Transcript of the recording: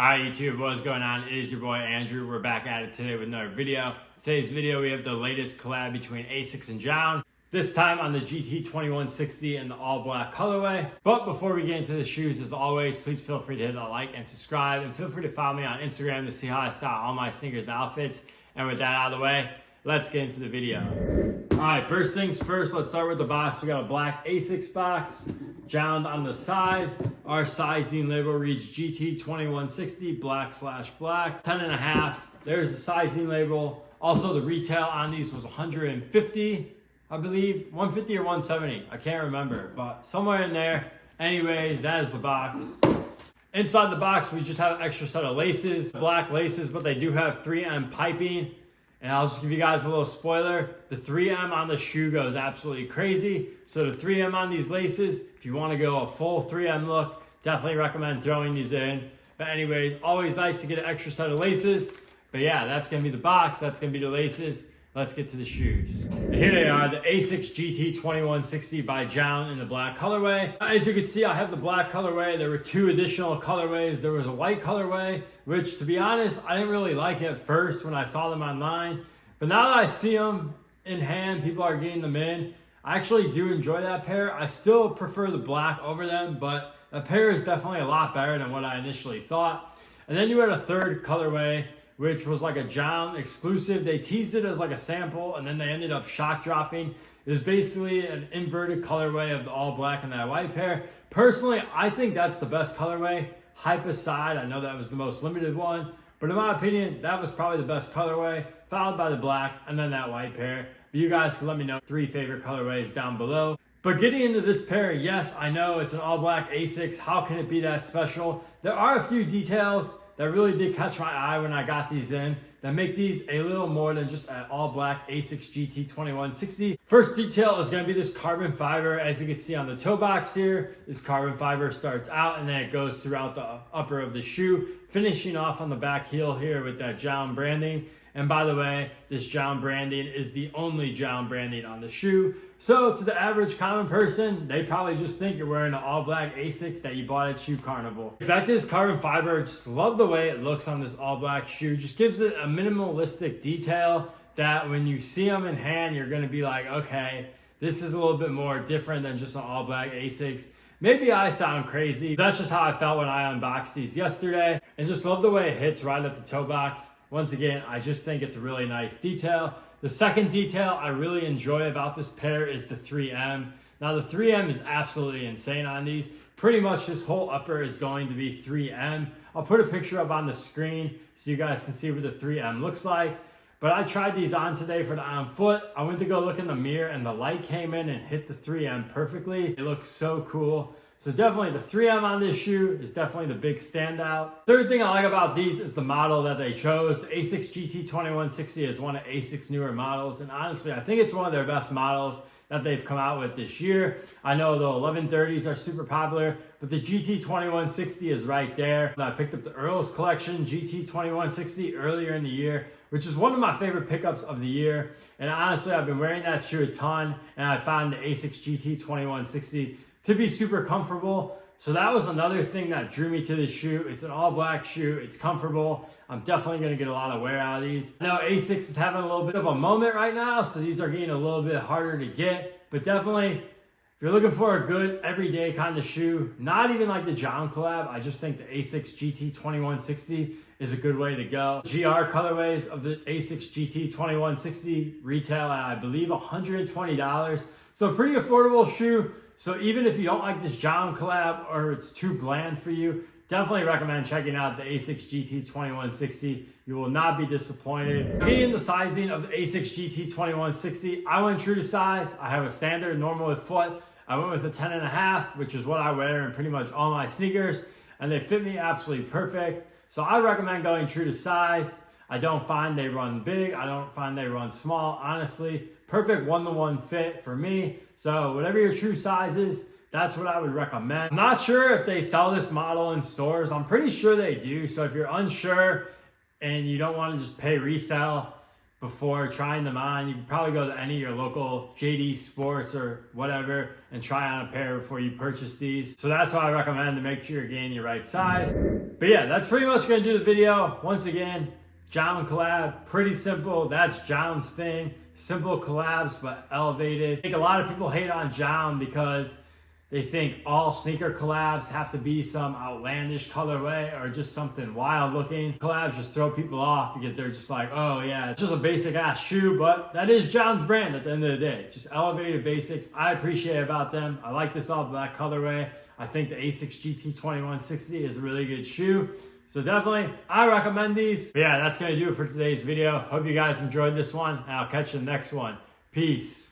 Alright YouTube, what's going on? It is your boy Andrew. We're back at it today with another video. Today's video we have the latest collab between Asics and JJJJound. This time on the GT2160 in the all black colorway. But before we get into the shoes, as always, please feel free to hit a like and subscribe. And feel free to follow me on Instagram to see how I style all my sneakers and outfits. And with that out of the way, let's get into the video. Alright, first things first, let's start with the box. We got a black Asics box, JJJJound on the side. Our sizing label reads GT2160 black/black, 10.5. There's the sizing label. Also, the retail on these was 150, I believe, 150 or 170. I can't remember, but somewhere in there. Anyways, that is the box. Inside the box, we just have an extra set of laces, black laces, but they do have 3M piping. And I'll just give you guys a little spoiler. The 3M on the shoe goes absolutely crazy. So the 3M on these laces, if you want to go a full 3M look, definitely recommend throwing these in. But anyways, always nice to get an extra set of laces. But yeah, that's going to be the box. That's going to be the laces. Let's get to the shoes. And here they are, the Asics GT2160 by JJJJound in the black colorway. As you can see, I have the black colorway. There were two additional colorways. There was a white colorway, which to be honest, I didn't really like at first when I saw them online. But now that I see them in hand, people are getting them in. I actually do enjoy that pair. I still prefer the black over them, but that pair is definitely a lot better than what I initially thought. And then you had a third colorway, which was like a JJJJound exclusive. They teased it as like a sample, and then they ended up shock dropping. It was basically an inverted colorway of the all black and that white pair. Personally, I think that's the best colorway. Hype aside, I know that was the most limited one, but in my opinion, that was probably the best colorway, followed by the black and then that white pair. But you guys can let me know 3 favorite colorways down below. But getting into this pair, yes, I know it's an all black Asics. How can it be that special? There are a few details that really did catch my eye when I got these in that make these a little more than just an all black Asics GT2160. First detail is going to be this carbon fiber. As you can see on the toe box here, this carbon fiber starts out and then it goes throughout the upper of the shoe, finishing off on the back heel here with that JJJJound branding. And by the way, this JJJJound branding is the only JJJJound branding on the shoe. So to the average common person, they probably just think you're wearing an all black Asics that you bought at Shoe Carnival. Back to this carbon fiber, just love the way it looks on this all black shoe. Just gives it a minimalistic detail that when you see them in hand, you're gonna be like, okay, this is a little bit more different than just an all black Asics. Maybe I sound crazy. That's just how I felt when I unboxed these yesterday. And just love the way it hits right at the toe box. Once again, I just think it's a really nice detail. The second detail I really enjoy about this pair is the 3M. Now the 3M is absolutely insane on these. Pretty much this whole upper is going to be 3M. I'll put a picture up on the screen so you guys can see what the 3M looks like. But I tried these on today for the on foot. I went to go look in the mirror and the light came in and hit the 3M perfectly. It looks so cool. So definitely the 3M on this shoe is definitely the big standout. Third thing I like about these is the model that they chose. The Asics GT2160 is one of Asics' newer models. And honestly, I think it's one of their best models that they've come out with this year. I know the 1130s are super popular, but the GT2160 is right there. I picked up the Earl's Collection GT2160 earlier in the year, which is one of my favorite pickups of the year. And honestly, I've been wearing that shoe a ton, and I found the Asics GT2160 to be super comfortable. So that was another thing that drew me to this shoe. It's an all black shoe, it's comfortable. I'm definitely gonna get a lot of wear out of these. I know Asics is having a little bit of a moment right now, so these are getting a little bit harder to get, but definitely, if you're looking for a good everyday kind of shoe, not even like the JJJJound collab, I just think the Asics GT2160 is a good way to go. GR colorways of the Asics GT2160 retail at, I believe, $120. So a pretty affordable shoe. So even if you don't like this JJJJound collab or it's too bland for you, definitely recommend checking out the Asics GT2160. You will not be disappointed. Getting the sizing of the Asics GT2160, I went true to size. I have a standard normal foot. I went with a 10.5, which is what I wear in pretty much all my sneakers, and they fit me absolutely perfect. So I recommend going true to size. I don't find they run big. I don't find they run small. Honestly, perfect one-to-one fit for me. So whatever your true size is, that's what I would recommend. I'm not sure if they sell this model in stores. I'm pretty sure they do. So if you're unsure and you don't want to just pay resale, before trying them on. You can probably go to any of your local JD Sports or whatever and try on a pair before you purchase these. So that's why I recommend to make sure you're getting your right size. But yeah, that's pretty much gonna do the video. Once again, JJJJound collab, pretty simple. That's JJJJound's thing. Simple collabs, but elevated. I think a lot of people hate on JJJJound because they think all sneaker collabs have to be some outlandish colorway or just something wild looking. Collabs just throw people off because they're just like, oh yeah, it's just a basic ass shoe, but that is JJJJound's brand at the end of the day. Just elevated basics. I appreciate about them. I like this all black colorway. I think the Asics GT2160 is a really good shoe. So definitely, I recommend these. But yeah, that's gonna do it for today's video. Hope you guys enjoyed this one, and I'll catch you in the next one. Peace.